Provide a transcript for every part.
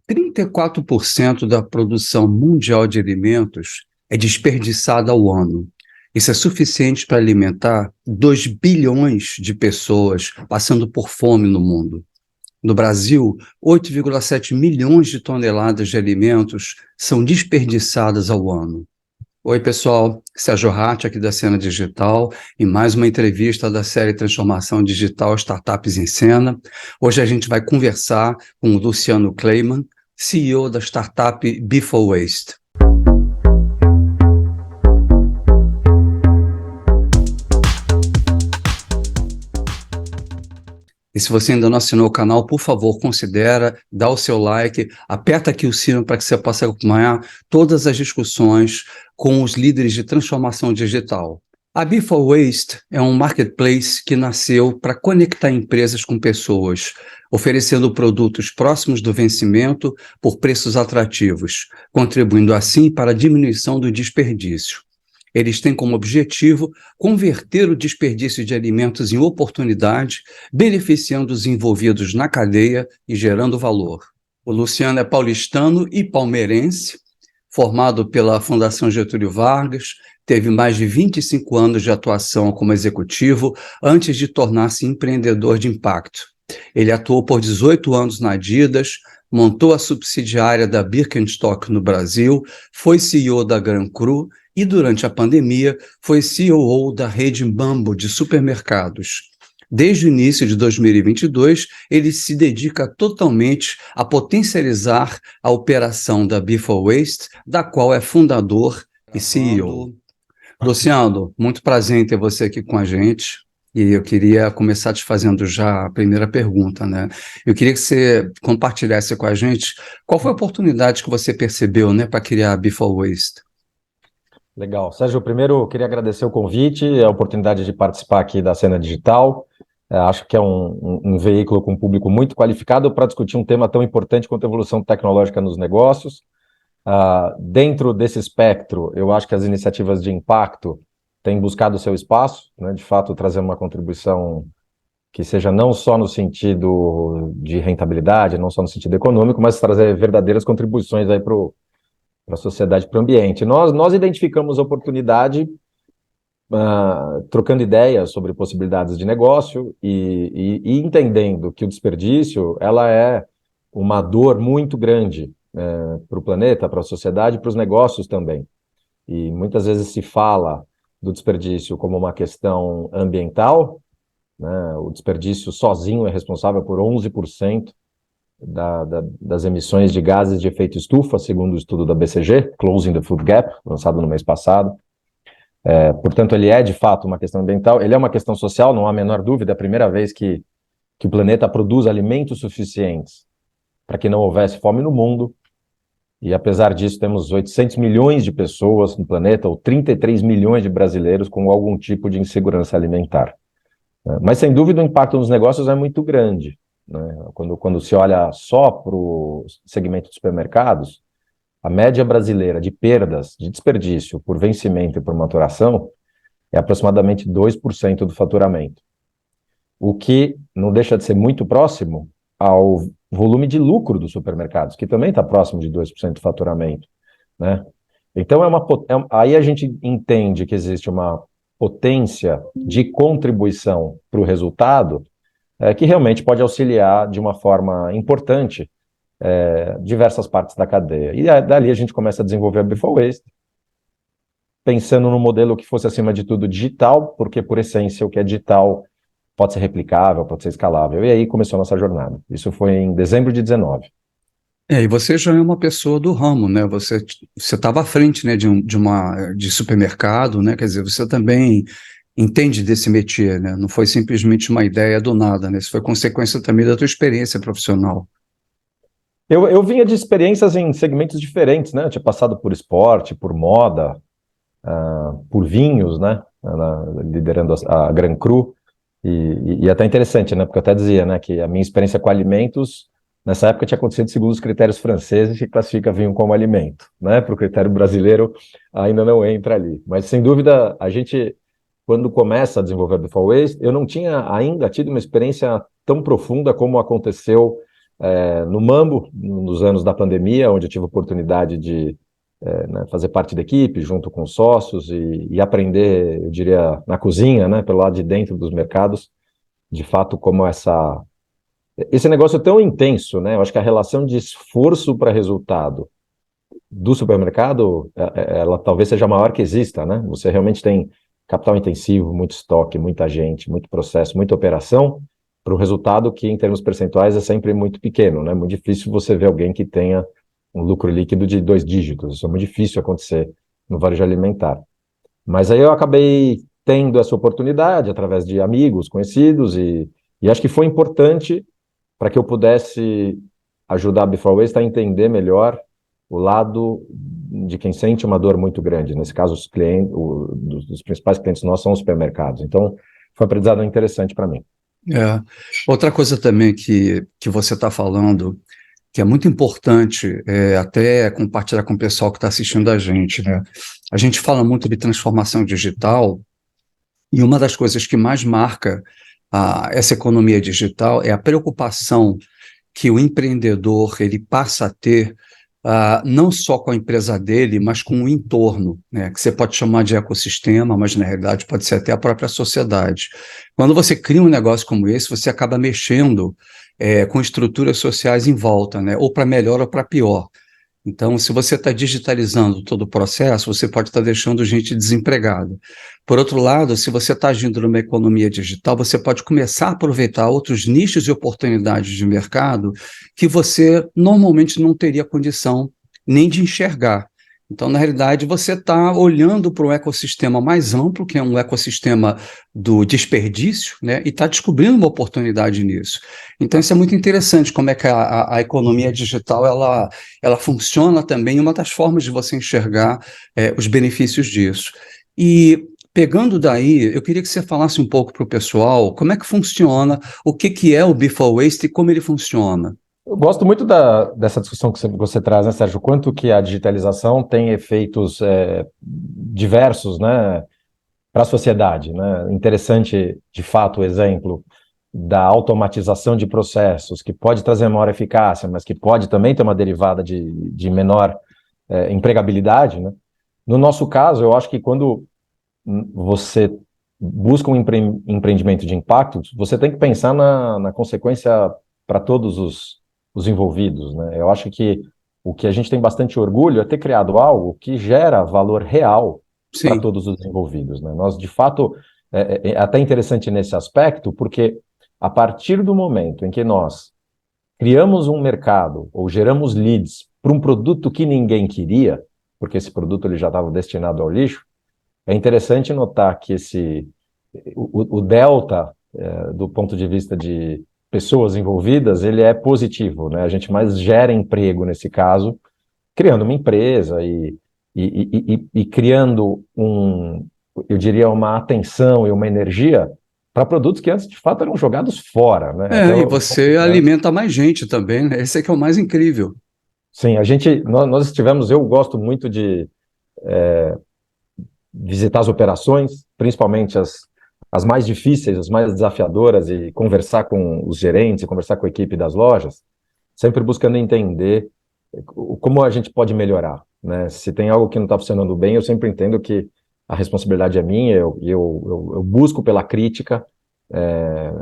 34% da produção mundial de alimentos é desperdiçada ao ano. Isso é suficiente para alimentar 2 bilhões de pessoas passando por fome no mundo. No Brasil, 8,7 milhões de toneladas de alimentos são desperdiçadas ao ano. Oi, pessoal, Sérgio Hart aqui da Cena Digital, em mais uma entrevista da série Transformação Digital Startups em Cena. Hoje a gente vai conversar com o Luciano Kleiman, CEO da startup Before Waste. E se você ainda não assinou o canal, por favor, considera, dá o seu like, aperta aqui o sino para que você possa acompanhar todas as discussões com os líderes de transformação digital. A Before Waste é um marketplace que nasceu para conectar empresas com pessoas, oferecendo produtos próximos do vencimento por preços atrativos, contribuindo assim para a diminuição do desperdício. Eles têm como objetivo converter o desperdício de alimentos em oportunidade, beneficiando os envolvidos na cadeia e gerando valor. O Luciano é paulistano e palmeirense, formado pela Fundação Getúlio Vargas, teve mais de 25 anos de atuação como executivo antes de tornar-se empreendedor de impacto. Ele atuou por 18 anos na Adidas, montou a subsidiária da Birkenstock no Brasil, foi CEO da Gran Cru e, durante a pandemia, foi CEO da rede Mambo de supermercados. Desde o início de 2022, ele se dedica totalmente a potencializar a operação da Before Waste, da qual é fundador e CEO. Luciano, muito prazer em ter você aqui com a gente. E eu queria começar te fazendo já a primeira pergunta, né? Eu queria que você compartilhasse com a gente qual foi a oportunidade que você percebeu, né, para criar a Before Waste. Legal. Sérgio, primeiro eu queria agradecer o convite, a oportunidade de participar aqui da Cena Digital. Acho que é um veículo com um público muito qualificado para discutir um tema tão importante quanto a evolução tecnológica nos negócios. Dentro desse espectro, eu acho que as iniciativas de impacto têm buscado o seu espaço, né, de fato, trazendo uma contribuição que seja não só no sentido de rentabilidade, não só no sentido econômico, mas trazer verdadeiras contribuições aí para a sociedade, para o ambiente. Nós identificamos a oportunidade trocando ideias sobre possibilidades de negócio e entendendo que o desperdício ela é uma dor muito grande para o planeta, para a sociedade e para os negócios também. E muitas vezes se fala do desperdício como uma questão ambiental, né? O desperdício sozinho é responsável por 11% das emissões de gases de efeito estufa, segundo o estudo da BCG, Closing the Food Gap, lançado no mês passado. Portanto, ele é de fato uma questão ambiental, ele é uma questão social, não há a menor dúvida, é a primeira vez que o planeta produz alimentos suficientes para que não houvesse fome no mundo, e apesar disso temos 800 milhões de pessoas no planeta, ou 33 milhões de brasileiros com algum tipo de insegurança alimentar. Mas, sem dúvida, o impacto nos negócios é muito grande, né? Quando se olha só para o segmento de supermercados, a média brasileira de perdas, de desperdício por vencimento e por maturação é aproximadamente 2% do faturamento, o que não deixa de ser muito próximo ao volume de lucro dos supermercados, que também está próximo de 2% do faturamento, né? Então, aí a gente entende que existe uma potência de contribuição para o resultado que realmente pode auxiliar de uma forma importante diversas partes da cadeia. E dali a gente começa a desenvolver a Before Waste, pensando no modelo que fosse, acima de tudo, digital, porque, por essência, o que é digital pode ser replicável, pode ser escalável. E aí começou a nossa jornada. Isso foi em dezembro de 2019. E você já é uma pessoa do ramo, né? Você estava à frente, né, de supermercado, né? Quer dizer, você também entende desse métier, né? Não foi simplesmente uma ideia do nada, né? Isso foi consequência também da tua experiência profissional. Eu vinha de experiências em segmentos diferentes, né? Eu tinha passado por esporte, por moda, por vinhos, né? Liderando a Gran Cru. E até interessante, né? Porque eu até dizia, né, que a minha experiência com alimentos, nessa época, tinha acontecido segundo os critérios franceses, que classifica vinho como alimento, né? Para o critério brasileiro, ainda não entra ali. Mas, sem dúvida, a gente, quando começa a desenvolver a Before Waste, eu não tinha ainda tido uma experiência tão profunda como aconteceu no Mambo, nos anos da pandemia, onde eu tive a oportunidade de fazer parte da equipe, junto com os sócios, e aprender, eu diria, na cozinha, né, pelo lado de dentro dos mercados, de fato, como esse negócio é tão intenso, né? Eu acho que a relação de esforço para resultado do supermercado, ela talvez seja a maior que exista, né? Você realmente tem capital intensivo, muito estoque, muita gente, muito processo, muita operação, para um resultado que, em termos percentuais, é sempre muito pequeno, né? Muito difícil você ver alguém que tenha um lucro líquido de 2 dígitos. Isso é muito difícil acontecer no varejo alimentar. Mas aí eu acabei tendo essa oportunidade através de amigos, conhecidos, e acho que foi importante para que eu pudesse ajudar a Before Waste a entender melhor o lado de quem sente uma dor muito grande. Nesse caso, os clientes, dos principais clientes nossos são os supermercados. Então, foi um aprendizado interessante para mim. Outra coisa também que você está falando, que é muito importante, até compartilhar com o pessoal que está assistindo a gente, né? A gente fala muito de transformação digital, e uma das coisas que mais marca essa economia digital é a preocupação que o empreendedor ele passa a ter, não só com a empresa dele, mas com o entorno, né, que você pode chamar de ecossistema, mas na realidade pode ser até a própria sociedade. Quando você cria um negócio como esse, você acaba mexendo com estruturas sociais em volta, né, ou para melhor ou para pior. Então, se você está digitalizando todo o processo, você pode estar deixando gente desempregada. Por outro lado, se você está agindo numa economia digital, você pode começar a aproveitar outros nichos e oportunidades de mercado que você normalmente não teria condição nem de enxergar. Então, na realidade, você está olhando para um ecossistema mais amplo, que é um ecossistema do desperdício, né, e está descobrindo uma oportunidade nisso. Então, isso é muito interessante, como é que a economia digital ela funciona também, uma das formas de você enxergar os benefícios disso. E pegando daí, eu queria que você falasse um pouco para o pessoal como é que funciona, o que é o Before Waste e como ele funciona. Eu gosto muito dessa discussão que você traz, né, Sérgio? Quanto que a digitalização tem efeitos diversos, né, para a sociedade, né? Interessante, de fato, o exemplo da automatização de processos, que pode trazer maior eficácia, mas que pode também ter uma derivada de menor empregabilidade, né? No nosso caso, eu acho que quando você busca um empreendimento de impacto, você tem que pensar na consequência para todos os envolvidos, né? Eu acho que o que a gente tem bastante orgulho é ter criado algo que gera valor real para Sim, todos os envolvidos, né? Nós, de fato, é até interessante nesse aspecto, porque a partir do momento em que nós criamos um mercado ou geramos leads para um produto que ninguém queria, porque esse produto ele já estava destinado ao lixo, é interessante notar que o delta, do ponto de vista de pessoas envolvidas, ele é positivo, né? A gente mais gera emprego nesse caso, criando uma empresa e criando eu diria, uma atenção e uma energia para produtos que antes, de fato, eram jogados fora, né? e você Né? alimenta mais gente também, né? Esse é que é o mais incrível. Sim, nós estivemos, eu gosto muito de visitar as operações, principalmente as mais difíceis, as mais desafiadoras, e conversar com os gerentes, e conversar com a equipe das lojas, sempre buscando entender como a gente pode melhorar, né? Se tem algo que não está funcionando bem, eu sempre entendo que a responsabilidade é minha, eu busco pela crítica, é,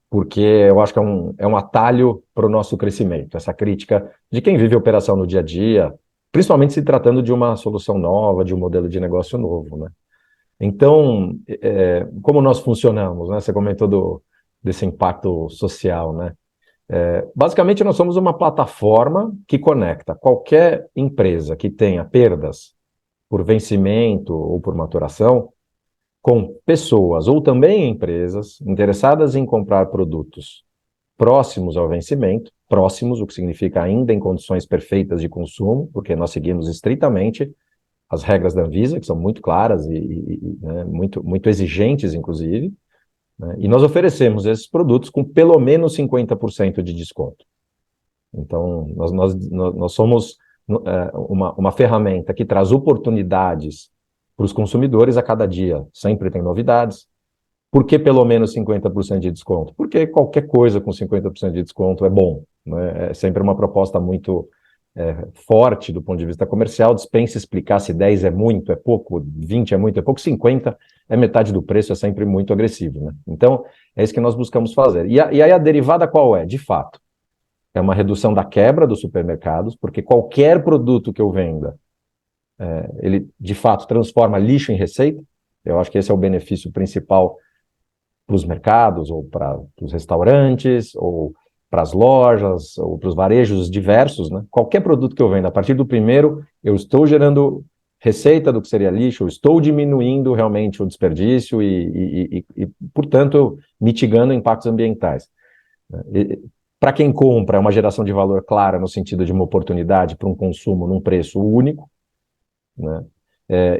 porque eu acho que é um atalho para o nosso crescimento, essa crítica de quem vive a operação no dia a dia, principalmente se tratando de uma solução nova, de um modelo de negócio novo, né? Então, como nós funcionamos, né? Você comentou desse impacto social, né? Basicamente, nós somos uma plataforma que conecta qualquer empresa que tenha perdas por vencimento ou por maturação com pessoas ou também empresas interessadas em comprar produtos próximos ao vencimento, próximos, o que significa ainda em condições perfeitas de consumo, porque nós seguimos estritamente as regras da Anvisa, que são muito claras né, muito exigentes, inclusive, né, e nós oferecemos esses produtos com pelo menos 50% de desconto. Então, nós somos uma ferramenta que traz oportunidades para os consumidores a cada dia. Sempre tem novidades. Por que pelo menos 50% de desconto? Porque qualquer coisa com 50% de desconto é bom, né? É sempre uma proposta muito forte do ponto de vista comercial. Dispensa explicar se 10 é muito, é pouco, 20 é muito, é pouco, 50 é metade do preço, é sempre muito agressivo, né? Então, é isso que nós buscamos fazer. E aí a derivada qual é? De fato, é uma redução da quebra dos supermercados, porque qualquer produto que eu venda, ele de fato transforma lixo em receita. Eu acho que esse é o benefício principal para os mercados, ou para os restaurantes, ou para as lojas, ou para os varejos diversos, né? Qualquer produto que eu venda, a partir do primeiro, eu estou gerando receita do que seria lixo, eu estou diminuindo realmente o desperdício portanto, mitigando impactos ambientais. Para quem compra, é uma geração de valor clara no sentido de uma oportunidade para um consumo num preço único, né?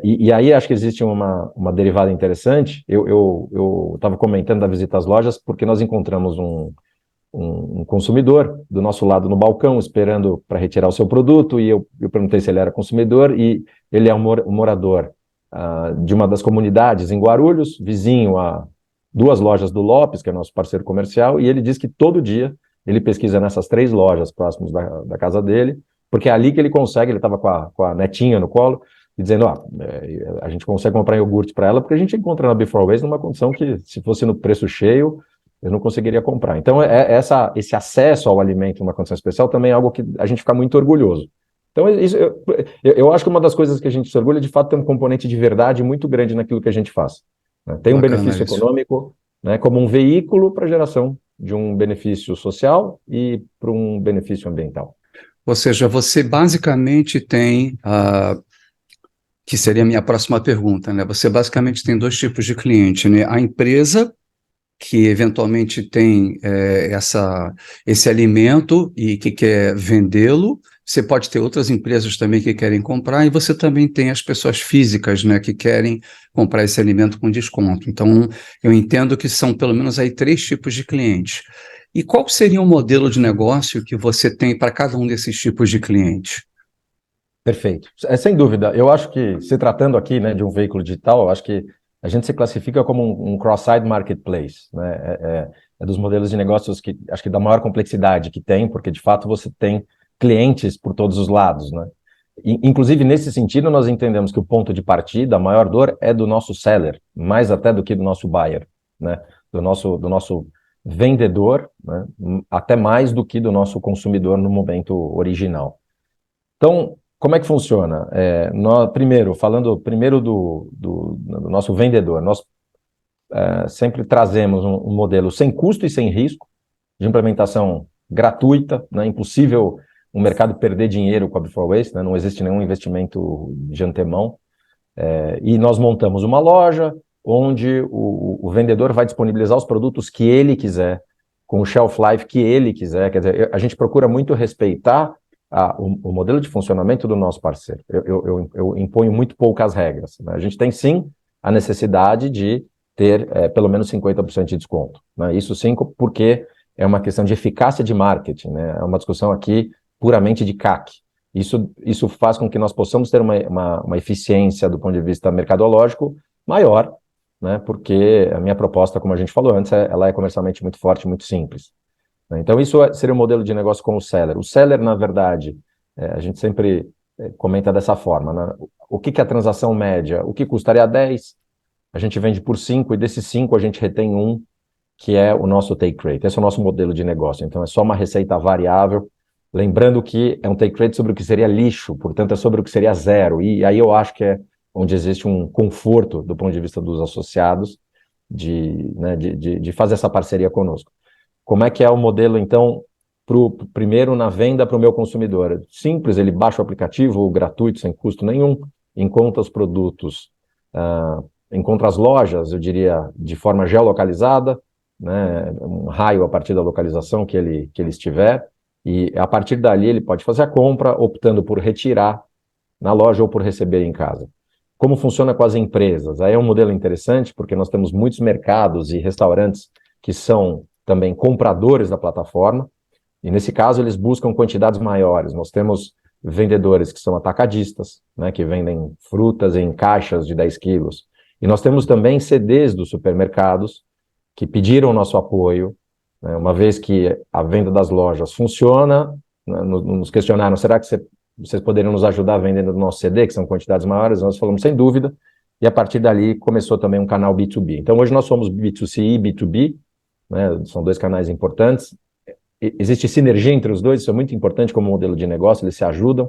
E aí acho que existe uma derivada interessante. Eu estava comentando da visita às lojas porque nós encontramos um consumidor do nosso lado no balcão esperando para retirar o seu produto, e eu perguntei se ele era consumidor, e ele é um morador de uma das comunidades em Guarulhos, vizinho a 2 lojas do Lopes, que é nosso parceiro comercial, e ele diz que todo dia ele pesquisa nessas 3 lojas próximas da casa dele, porque é ali que ele consegue. Ele estava com a netinha no colo, e dizendo, a gente consegue comprar iogurte para ela, porque a gente encontra na Before Waste numa condição que, se fosse no preço cheio, eu não conseguiria comprar. Então, esse acesso ao alimento numa condição especial também é algo que a gente fica muito orgulhoso. Então, eu acho que uma das coisas que a gente se orgulha, de fato, tem um componente de verdade muito grande naquilo que a gente faz, né? Tem um benefício econômico, né, como um veículo para a geração de um benefício social e para um benefício ambiental. Ou seja, você basicamente tem, que seria a minha próxima pergunta, né? Você basicamente tem 2 tipos de cliente, né? A empresa, que eventualmente tem esse alimento e que quer vendê-lo. Você pode ter outras empresas também que querem comprar, e você também tem as pessoas físicas, né, que querem comprar esse alimento com desconto. Então, eu entendo que são pelo menos aí 3 tipos de clientes. E qual seria o modelo de negócio que você tem para cada um desses tipos de clientes? Perfeito. Sem dúvida. Eu acho que, se tratando aqui, né, de um veículo digital, eu acho que a gente se classifica como um cross-site marketplace, né? É dos modelos de negócios que acho que da maior complexidade que tem, porque de fato você tem clientes por todos os lados, né? Inclusive, nesse sentido, nós entendemos que o ponto de partida, a maior dor, é do nosso seller, mais até do que do nosso buyer, né? Do nosso vendedor, né? Até mais do que do nosso consumidor no momento original. Então, como é que funciona? Falando primeiro do nosso vendedor, nós sempre trazemos um modelo sem custo e sem risco, de implementação gratuita, né? Impossível um mercado perder dinheiro com a Before Waste, né? Não existe nenhum investimento de antemão. E nós montamos uma loja onde o vendedor vai disponibilizar os produtos que ele quiser, com o shelf life que ele quiser. Quer dizer, a gente procura muito respeitar o modelo de funcionamento do nosso parceiro. Eu imponho muito poucas regras, né? A gente tem, sim, a necessidade de ter pelo menos 50% de desconto, né? Isso sim, porque é uma questão de eficácia de marketing, né? É uma discussão aqui puramente de CAC. Isso faz com que nós possamos ter uma eficiência do ponto de vista mercadológico maior, né? Porque a minha proposta, como a gente falou antes, ela é comercialmente muito forte, muito simples. Então, isso seria um modelo de negócio com o seller. O seller, na verdade, a gente sempre comenta dessa forma, né? O que é a transação média? O que custaria 10, a gente vende por 5, e desses 5 a gente retém 1, que é o nosso take rate. Esse é o nosso modelo de negócio. Então, é só uma receita variável, lembrando que é um take rate sobre o que seria lixo, portanto, é sobre o que seria 0. E aí eu acho que é onde existe um conforto do ponto de vista dos associados de fazer essa parceria conosco. Como é que é o modelo, então, primeiro na venda para o meu consumidor? Simples, ele baixa o aplicativo gratuito, sem custo nenhum, encontra os produtos, encontra as lojas, eu diria, de forma geolocalizada, né, um raio a partir da localização que ele estiver, e a partir dali ele pode fazer a compra, optando por retirar na loja ou por receber em casa. Como funciona com as empresas? Aí é um modelo interessante, porque nós temos muitos mercados e restaurantes que são também compradores da plataforma, e nesse caso eles buscam quantidades maiores. Nós temos vendedores que são atacadistas, né, que vendem frutas em caixas de 10 quilos, e nós temos também CDs dos supermercados que pediram nosso apoio né? Uma vez que a venda das lojas funciona, né, nos questionaram, será que vocês poderiam nos ajudar vendendo do nosso CD, que são quantidades maiores? Nós falamos, sem dúvida, e a partir dali começou também um canal B2B. Então hoje nós somos B2C e B2B, né, são dois canais importantes. Existe sinergia entre os dois, isso é muito importante como modelo de negócio, eles se ajudam,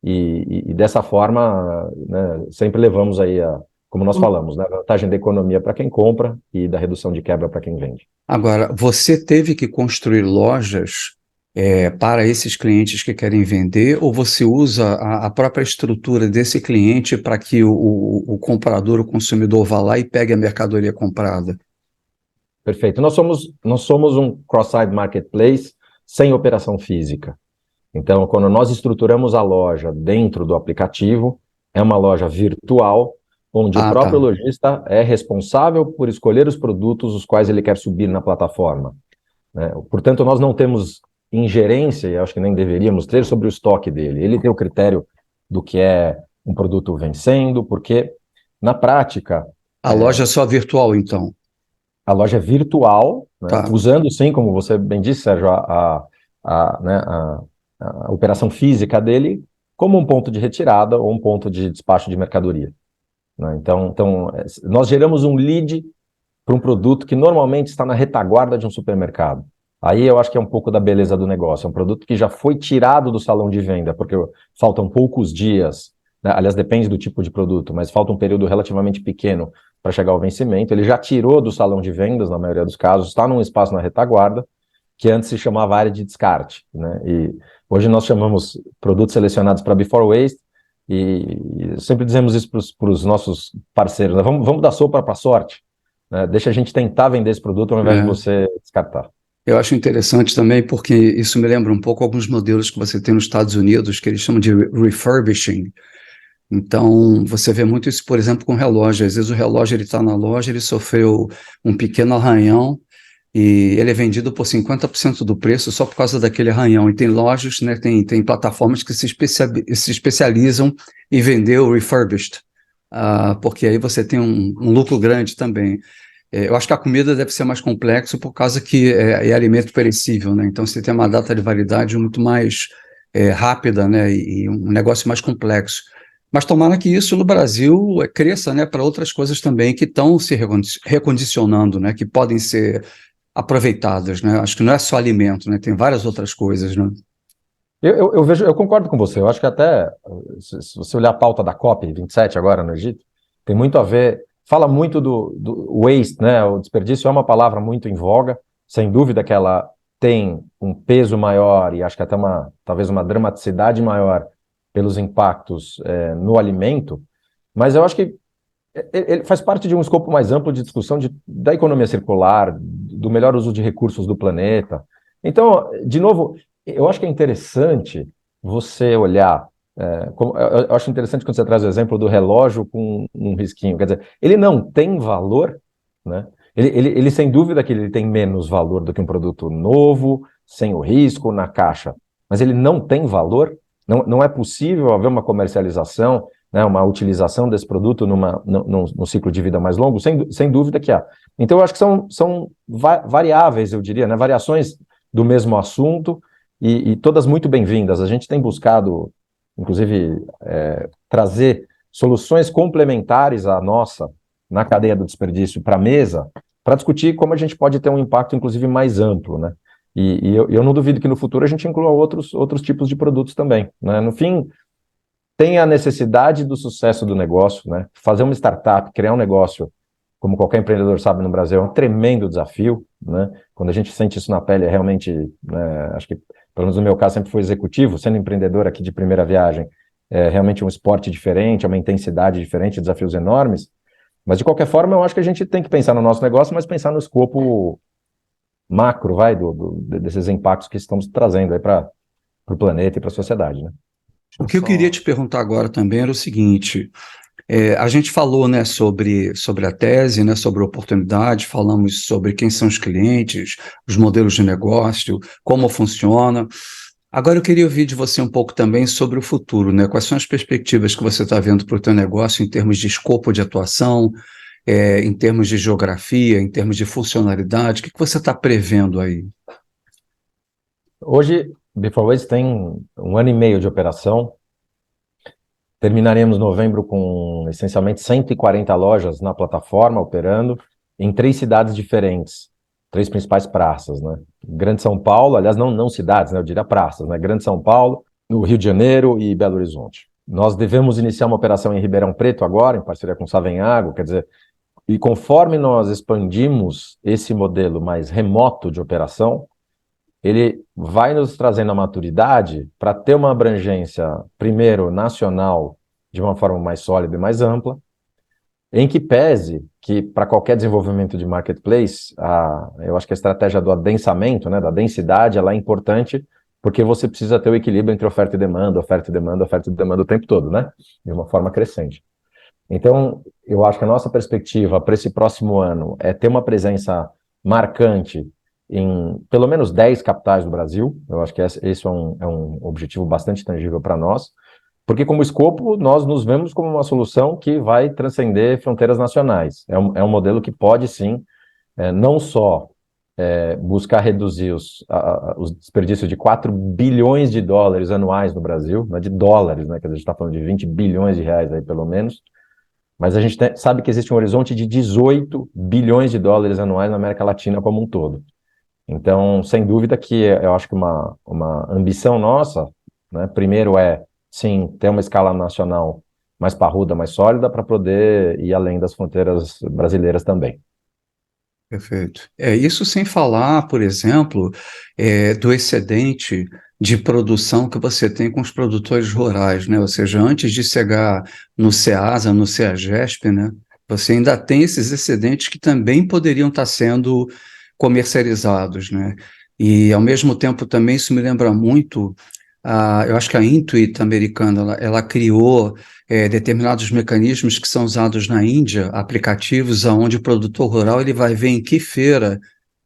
e dessa forma, né, sempre levamos aí como nós falamos, né, a vantagem da economia para quem compra e da redução de quebra para quem vende. Agora, você teve que construir lojas para esses clientes que querem vender, ou você usa a própria estrutura desse cliente para que o comprador, o consumidor vá lá e pegue a mercadoria comprada? Perfeito. Nós somos um cross-site marketplace sem operação física. Então, quando nós estruturamos a loja dentro do aplicativo, é uma loja virtual, onde o próprio lojista é responsável por escolher os produtos os quais ele quer subir na plataforma, né? Portanto, nós não temos ingerência, e acho que nem deveríamos ter, sobre o estoque dele. Ele tem o critério do que é um produto vencendo, porque, na prática... A loja é só virtual, então? A loja é virtual, né? Usando, sim, como você bem disse, Sérgio, né, a operação física dele como um ponto de retirada ou um ponto de despacho de mercadoria, né? Então, nós geramos um lead para um produto que normalmente está na retaguarda de um supermercado. Aí eu acho que é um pouco da beleza do negócio. É um produto que já foi tirado do salão de venda, porque faltam poucos dias, né? Aliás, depende do tipo de produto, mas falta um período relativamente pequeno para chegar ao vencimento. Ele já tirou do salão de vendas, na maioria dos casos, está num espaço na retaguarda, que antes se chamava área de descarte, né? E hoje nós chamamos produtos selecionados para Before Waste, e sempre dizemos isso para os nossos parceiros, né? Vamos dar sopa para a sorte, né? Deixa a gente tentar vender esse produto ao invés de você descartar. Eu acho interessante também porque isso me lembra um pouco alguns modelos que você tem nos Estados Unidos, que eles chamam de refurbishing. Então, você vê muito isso, por exemplo, com relógio. Às vezes o relógio está na loja, ele sofreu um pequeno arranhão e ele é vendido por 50% do preço só por causa daquele arranhão. E tem lojas, né, tem plataformas que se especializam em vender o refurbished, porque aí você tem um lucro grande também. Eu acho que a comida deve ser mais complexo por causa que é alimento perecível, né? Então você tem uma data de validade muito mais rápida, né? E um negócio mais complexo. Mas tomara que isso no Brasil cresça, né? Para outras coisas também que estão se recondicionando, né? Que podem ser aproveitadas, né? Acho que não é só alimento, né? Tem várias outras coisas, né? Eu concordo com você. Eu acho que até, se você olhar a pauta da COP27 agora no Egito, tem muito a ver... Fala muito do waste, né? O desperdício é uma palavra muito em voga, sem dúvida que ela tem um peso maior e acho que até talvez uma dramaticidade maior pelos impactos no alimento, mas eu acho que ele faz parte de um escopo mais amplo de discussão da economia circular, do melhor uso de recursos do planeta. Então, de novo, eu acho que é interessante você olhar... eu acho interessante quando você traz o exemplo do relógio com um risquinho. Quer dizer, ele não tem valor, né? Ele sem dúvida que ele tem menos valor do que um produto novo, sem o risco, na caixa. Mas ele não tem valor. Não é possível haver uma comercialização, né, uma utilização desse produto num ciclo de vida mais longo? Sem dúvida que há. Então, eu acho que são variáveis, eu diria, né, variações do mesmo assunto e todas muito bem-vindas. A gente tem buscado... inclusive, trazer soluções complementares à nossa, na cadeia do desperdício, para a mesa, para discutir como a gente pode ter um impacto, inclusive, mais amplo, né? E eu não duvido que no futuro a gente inclua outros tipos de produtos também, né? No fim, tem a necessidade do sucesso do negócio, né? Fazer uma startup, criar um negócio, como qualquer empreendedor sabe no Brasil, é um tremendo desafio, né? Quando a gente sente isso na pele, é realmente, né, acho que pelo menos no meu caso, sempre fui executivo, sendo empreendedor aqui de primeira viagem, é realmente um esporte diferente, é uma intensidade diferente, desafios enormes, mas de qualquer forma eu acho que a gente tem que pensar no nosso negócio, mas pensar no escopo macro, desses impactos que estamos trazendo aí para o planeta e para a sociedade, né? O que eu queria te perguntar agora também era o seguinte... a gente falou, né, sobre a tese, né, sobre a oportunidade, falamos sobre quem são os clientes, os modelos de negócio, como funciona. Agora eu queria ouvir de você um pouco também sobre o futuro, né? Quais são as perspectivas que você está vendo para o teu negócio em termos de escopo de atuação, em termos de geografia, em termos de funcionalidade? O que você está prevendo aí? Hoje, Before Waste tem 1 ano e meio de operação. Terminaremos novembro com essencialmente 140 lojas na plataforma operando em 3 cidades diferentes, 3 principais praças, né? Grande São Paulo, aliás, não cidades, né? Eu diria praças, né? Grande São Paulo, no Rio de Janeiro e Belo Horizonte. Nós devemos iniciar uma operação em Ribeirão Preto agora, em parceria com Savenhago, quer dizer, e conforme nós expandimos esse modelo mais remoto de operação, ele vai nos trazendo a maturidade para ter uma abrangência, primeiro, nacional, de uma forma mais sólida e mais ampla, em que pese que, para qualquer desenvolvimento de marketplace, eu acho que a estratégia do adensamento, né, da densidade, ela é importante, porque você precisa ter o equilíbrio entre oferta e demanda, oferta e demanda, oferta e demanda o tempo todo, né? De uma forma crescente. Então, eu acho que a nossa perspectiva para esse próximo ano é ter uma presença marcante em pelo menos 10 capitais do Brasil. Eu acho que esse é um objetivo bastante tangível para nós, porque como escopo, nós nos vemos como uma solução que vai transcender fronteiras nacionais. É um modelo que pode, sim, não só buscar reduzir os desperdícios de 4 bilhões de dólares anuais no Brasil, não é de dólares, né, que a gente está falando de 20 bilhões de reais aí, pelo menos, mas a gente sabe que existe um horizonte de 18 bilhões de dólares anuais na América Latina como um todo. Então, sem dúvida que eu acho que uma ambição nossa, né, primeiro sim, ter uma escala nacional mais parruda, mais sólida, para poder ir além das fronteiras brasileiras também. Perfeito. Isso sem falar, por exemplo, do excedente de produção que você tem com os produtores rurais, né? Ou seja, antes de chegar no Ceasa, no Ceagesp, né? Você ainda tem esses excedentes que também poderiam estar sendo comercializados, né? E, ao mesmo tempo, também isso me lembra muito, eu acho que a Intuit americana, ela criou determinados mecanismos que são usados na Índia, aplicativos onde o produtor rural ele vai ver em que feira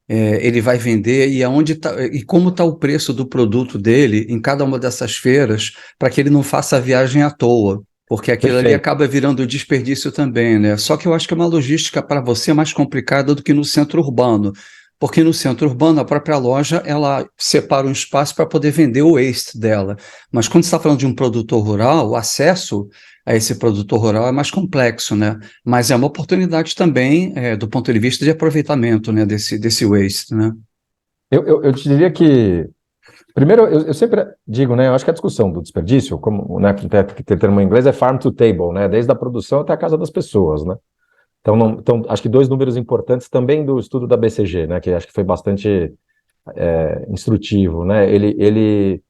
ele vai vender e aonde e como está o preço do produto dele em cada uma dessas feiras, para que ele não faça a viagem à toa, porque aquilo ali Perfeito. acaba virando desperdício também, né? Só que eu acho que é uma logística para você mais complicada do que no centro urbano. Porque no centro urbano, a própria loja, ela separa um espaço para poder vender o waste dela. Mas quando você está falando de um produtor rural, o acesso a esse produtor rural é mais complexo, né? Mas é uma oportunidade também, do ponto de vista de aproveitamento, né, desse waste, né? Eu te diria que, primeiro, eu sempre digo, né, eu acho que a discussão do desperdício, como, né, que tem termo em inglês, é farm to table, né, desde a produção até a casa das pessoas, né? Então, acho que 2 números importantes também do estudo da BCG, né, que acho que foi bastante instrutivo, né? Ele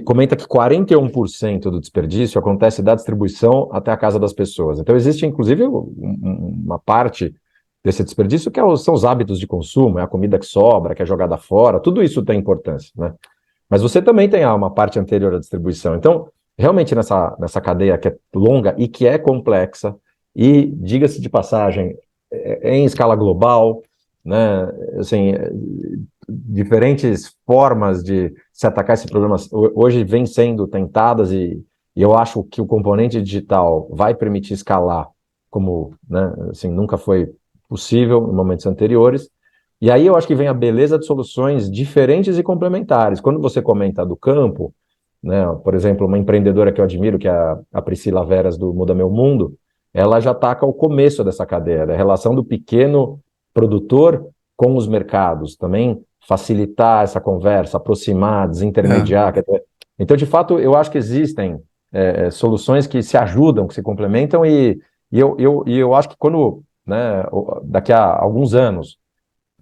comenta que 41% do desperdício acontece da distribuição até a casa das pessoas. Então, existe, inclusive, uma parte desse desperdício que são os hábitos de consumo, é a comida que sobra, que é jogada fora, tudo isso tem importância, né? Mas você também tem uma parte anterior à distribuição. Então, realmente, nessa cadeia que é longa e que é complexa, e, diga-se de passagem, em escala global, né? Assim, diferentes formas de se atacar esse problema hoje vêm sendo tentadas e eu acho que o componente digital vai permitir escalar como, né, assim, nunca foi possível em momentos anteriores. E aí eu acho que vem a beleza de soluções diferentes e complementares. Quando você comenta do campo, né, por exemplo, uma empreendedora que eu admiro, que é a Priscila Veras do Muda Meu Mundo, ela já ataca o começo dessa cadeia, a relação do pequeno produtor com os mercados, também facilitar essa conversa, aproximar, desintermediar. Então, de fato, eu acho que existem soluções que se ajudam, que se complementam, e eu acho que quando, né, daqui a alguns anos,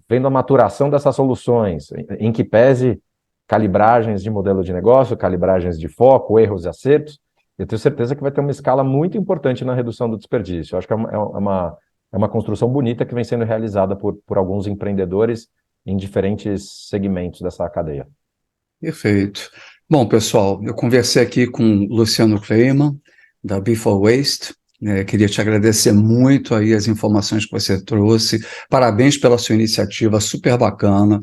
vendo a maturação dessas soluções, em que pese calibragens de modelo de negócio, calibragens de foco, erros e acertos, eu tenho certeza que vai ter uma escala muito importante na redução do desperdício. Eu acho que é uma construção bonita que vem sendo realizada por alguns empreendedores em diferentes segmentos dessa cadeia. Perfeito. Bom, pessoal, eu conversei aqui com o Luciano Kleiman, da Before Waste. Queria te agradecer muito aí as informações que você trouxe. Parabéns pela sua iniciativa, super bacana.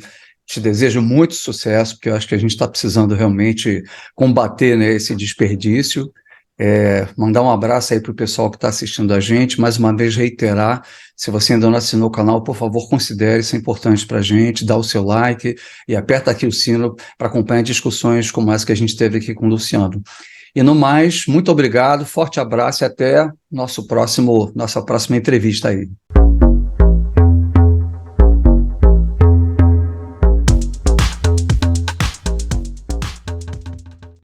Te desejo muito sucesso, porque eu acho que a gente está precisando realmente combater, né, esse desperdício. Mandar um abraço aí para o pessoal que está assistindo a gente, mais uma vez reiterar, se você ainda não assinou o canal, por favor, considere, isso é importante para a gente, dá o seu like e aperta aqui o sino para acompanhar discussões como essa que a gente teve aqui com o Luciano. E no mais, muito obrigado, forte abraço e até nossa próxima entrevista aí.